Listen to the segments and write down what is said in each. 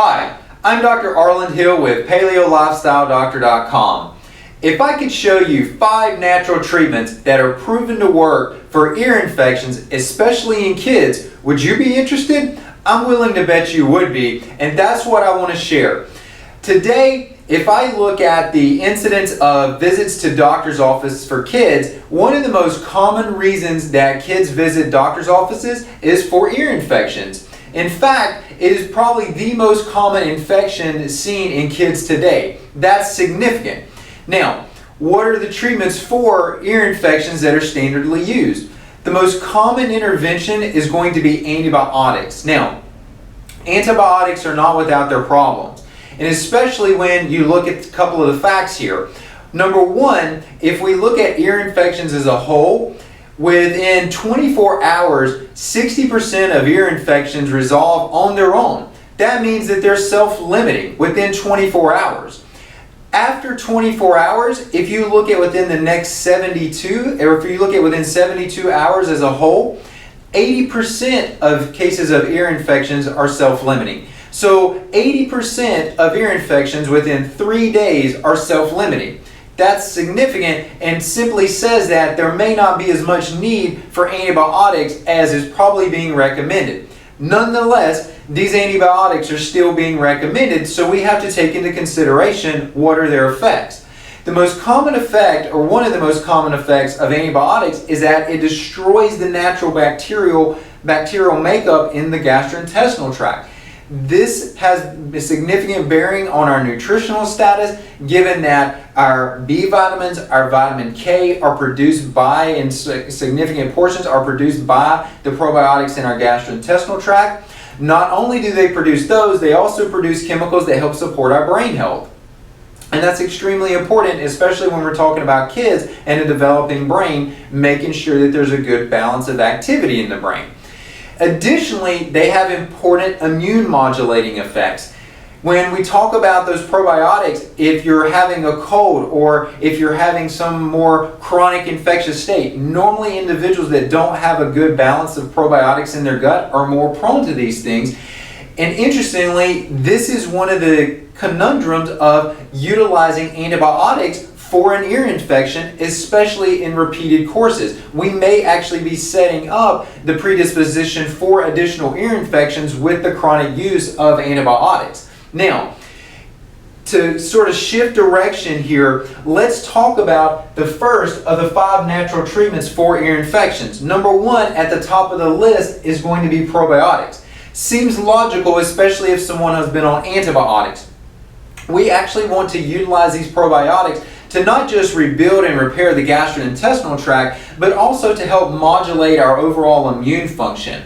Hi, I'm Dr. Arland Hill with PaleoLifestyleDoctor.com. If I could show you 5 natural treatments that are proven to work for ear infections, especially in kids, would you be interested? I'm willing to bet you would be, and that's what I want to share. Today, if I look at the incidence of visits to doctor's offices for kids, one of the most common reasons that kids visit doctor's offices is for ear infections. In fact, it is probably the most common infection seen in kids today. That's significant. Now, what are the treatments for ear infections that are standardly used? The most common intervention is going to be antibiotics. Now, antibiotics are not without their problems, and especially when you look at a couple of the facts here. Number one, if we look at ear infections as a whole, within 24 hours, 60% of ear infections resolve on their own. That means that they're self-limiting within 24 hours. After 24 hours, if you look at within the next 72, or if you look at within 72 hours as a whole, 80% of cases of ear infections are self-limiting. So 80% of ear infections within 3 days are self-limiting. That's significant and simply says that there may not be as much need for antibiotics as is probably being recommended. Nonetheless, these antibiotics are still being recommended, so we have to take into consideration what are their effects. The most common effect, or one of the most common effects of antibiotics, is that it destroys the natural bacterial makeup in the gastrointestinal tract. This has a significant bearing on our nutritional status, given that our B vitamins, our vitamin K are produced by, in significant portions, are produced by the probiotics in our gastrointestinal tract. Not only do they produce those, they also produce chemicals that help support our brain health. And that's extremely important, especially when we're talking about kids and a developing brain, making sure that there's a good balance of activity in the brain. Additionally, they have important immune modulating effects. When we talk about those probiotics, if you're having a cold or if you're having some more chronic infectious state, normally individuals that don't have a good balance of probiotics in their gut are more prone to these things. And interestingly, this is one of the conundrums of utilizing antibiotics for an ear infection, especially in repeated courses. We may actually be setting up the predisposition for additional ear infections with the chronic use of antibiotics. Now, to sort of shift direction here, let's talk about the first of the 5 natural treatments for ear infections. Number 1 at the top of the list is going to be probiotics. Seems logical, especially if someone has been on antibiotics. We actually want to utilize these probiotics to not just rebuild and repair the gastrointestinal tract, but also to help modulate our overall immune function.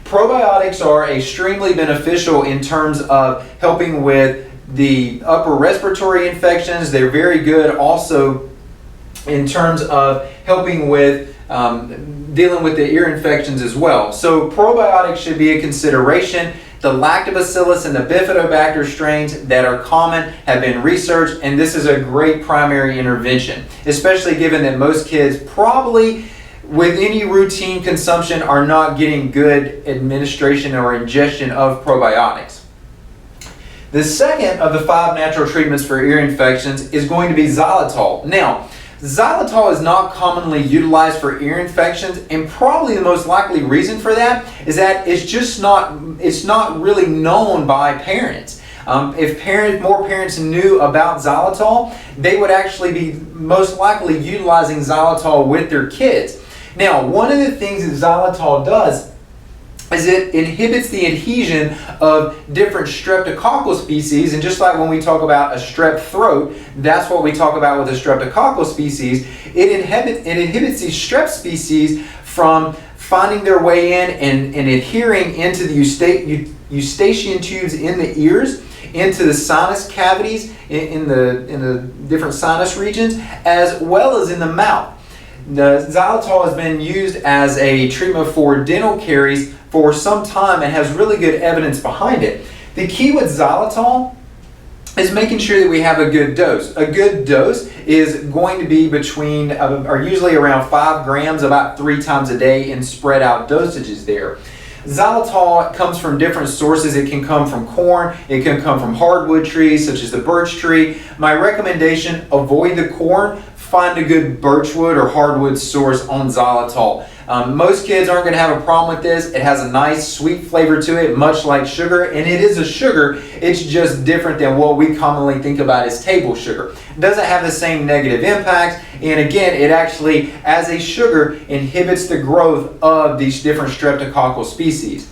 Probiotics are extremely beneficial in terms of helping with the upper respiratory infections. They're very good also in terms of helping with dealing with the ear infections as well. So probiotics should be a consideration. The lactobacillus and the bifidobacter strains that are common have been researched, and this is a great primary intervention, especially given that most kids probably with any routine consumption are not getting good administration or ingestion of probiotics. The second of the 5 natural treatments for ear infections is going to be xylitol. Now, xylitol is not commonly utilized for ear infections, and probably the most likely reason for that is that it's not really known by parents. If more parents knew about xylitol, they would actually be most likely utilizing xylitol with their kids. Now, one of the things that xylitol does is it inhibits the adhesion of different streptococcal species, and just like when we talk about a strep throat, that's what we talk about with a streptococcal species. It inhibits these strep species from finding their way in and adhering into the eustachian tubes in the ears, into the sinus cavities in the different sinus regions, as well as in the mouth. The xylitol has been used as a treatment for dental caries for some time and has really good evidence behind it. The key with xylitol is making sure that we have a good dose. A good dose is going to be between, or usually around 5 grams, about 3 times a day in spread out dosages there. Xylitol comes from different sources. It can come from corn, it can come from hardwood trees such as the birch tree. My recommendation, avoid the corn, find a good birchwood or hardwood source on xylitol. Most kids aren't going to have a problem with this. It has a nice sweet flavor to it, much like sugar, and it is a sugar. It's just different than what we commonly think about as table sugar. It doesn't have the same negative impacts, and again, it actually, as a sugar, inhibits the growth of these different streptococcal species.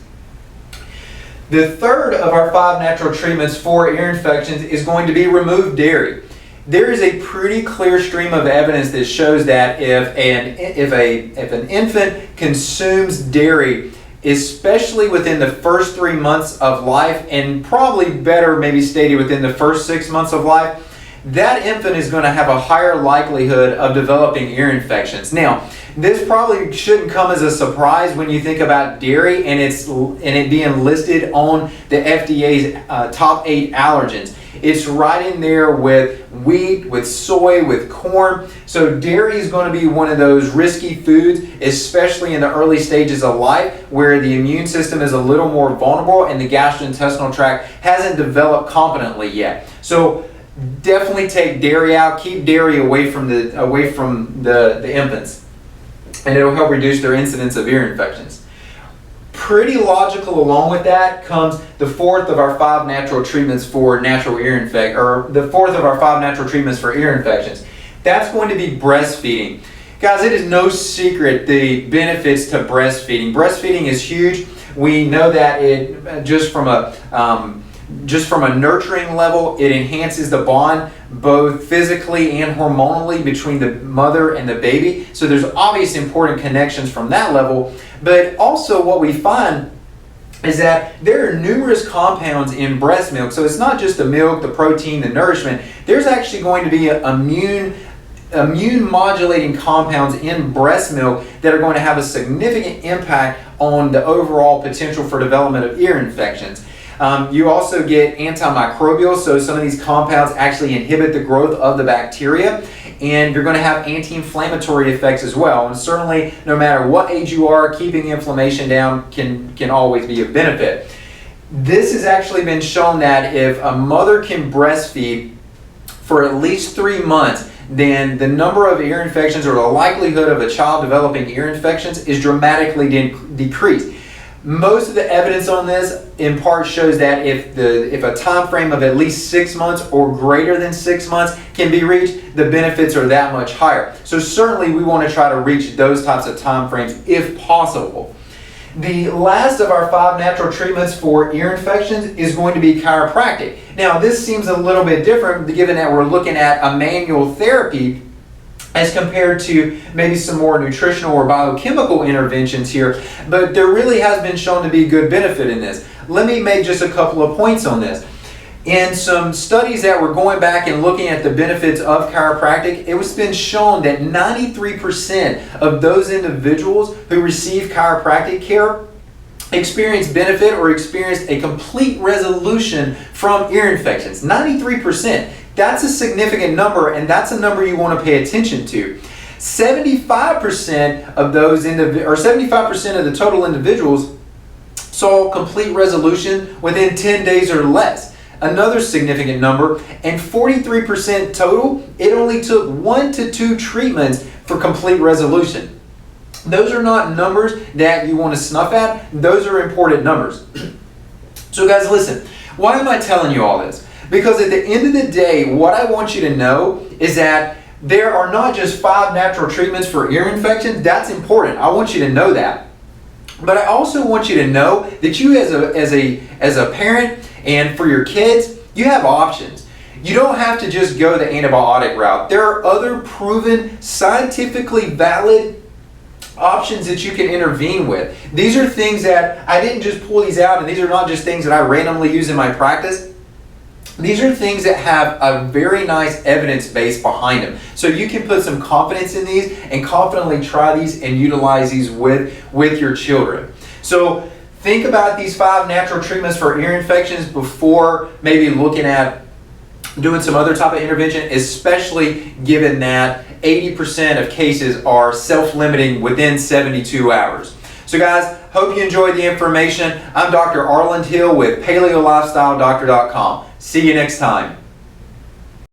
The third of our 5 natural treatments for ear infections is going to be remove dairy. There is a pretty clear stream of evidence that shows that if an infant consumes dairy, especially within the first 3 months of life, and probably better maybe stated within the first 6 months of life, that infant is going to have a higher likelihood of developing ear infections. Now, this probably shouldn't come as a surprise when you think about dairy and it being listed on the FDA's top 8 allergens. It's right in there with wheat, with soy, with corn. So dairy is going to be one of those risky foods, especially in the early stages of life where the immune system is a little more vulnerable and the gastrointestinal tract hasn't developed competently yet. So definitely take dairy out. Keep dairy away from the infants, and it'll help reduce their incidence of ear infections. Pretty logical along with that comes the 4th of our 5 natural treatments for natural ear infection, or the 4th of our 5 natural treatments for ear infections. That's going to be breastfeeding. Guys, it is no secret the benefits to breastfeeding. Breastfeeding is huge. We know that it just from a nurturing level, it enhances the bond both physically and hormonally between the mother and the baby. So there's obvious important connections from that level. But also what we find is that there are numerous compounds in breast milk. So it's not just the milk, the protein, the nourishment. There's actually going to be immune modulating compounds in breast milk that are going to have a significant impact on the overall potential for development of ear infections. You also get antimicrobial, so some of these compounds actually inhibit the growth of the bacteria, and you're going to have anti-inflammatory effects as well. And certainly, no matter what age you are, keeping inflammation down can always be of benefit. This has actually been shown that if a mother can breastfeed for at least 3 months, then the number of ear infections or the likelihood of a child developing ear infections is dramatically decreased. Most of the evidence on this in part shows that if a time frame of at least 6 months or greater than 6 months can be reached, the benefits are that much higher. So certainly we want to try to reach those types of time frames if possible. The last of our 5 natural treatments for ear infections is going to be chiropractic. Now this seems a little bit different given that we're looking at a manual therapy as compared to maybe some more nutritional or biochemical interventions here, but there really has been shown to be good benefit in this. Let me make just a couple of points on this. In some studies that were going back and looking at the benefits of chiropractic, it was been shown that 93% of those individuals who receive chiropractic care experienced benefit or experienced a complete resolution from ear infections. 93%. That's a significant number, and that's a number you want to pay attention to. 75% of those 75% of the total individuals saw complete resolution within 10 days or less. Another significant number, and 43% total, it only took 1 to 2 treatments for complete resolution. Those are not numbers that you want to snuff at. Those are important numbers. So guys, listen, why am I telling you all this? Because at the end of the day, what I want you to know is that there are not just 5 natural treatments for ear infections. That's important. I want you to know that. But I also want you to know that you as a parent and for your kids, you have options. You don't have to just go the antibiotic route. There are other proven, scientifically valid options that you can intervene with. These are things that I didn't just pull these out, and these are not just things that I randomly use in my practice. These are things that have a very nice evidence base behind them. So you can put some confidence in these and confidently try these and utilize these with your children. So think about these 5 natural treatments for ear infections before maybe looking at doing some other type of intervention, especially given that 80% of cases are self-limiting within 72 hours. So guys, Hope you enjoyed the information. I'm Dr. Arland Hill with PaleoLifestyleDoctor.com. See you next time.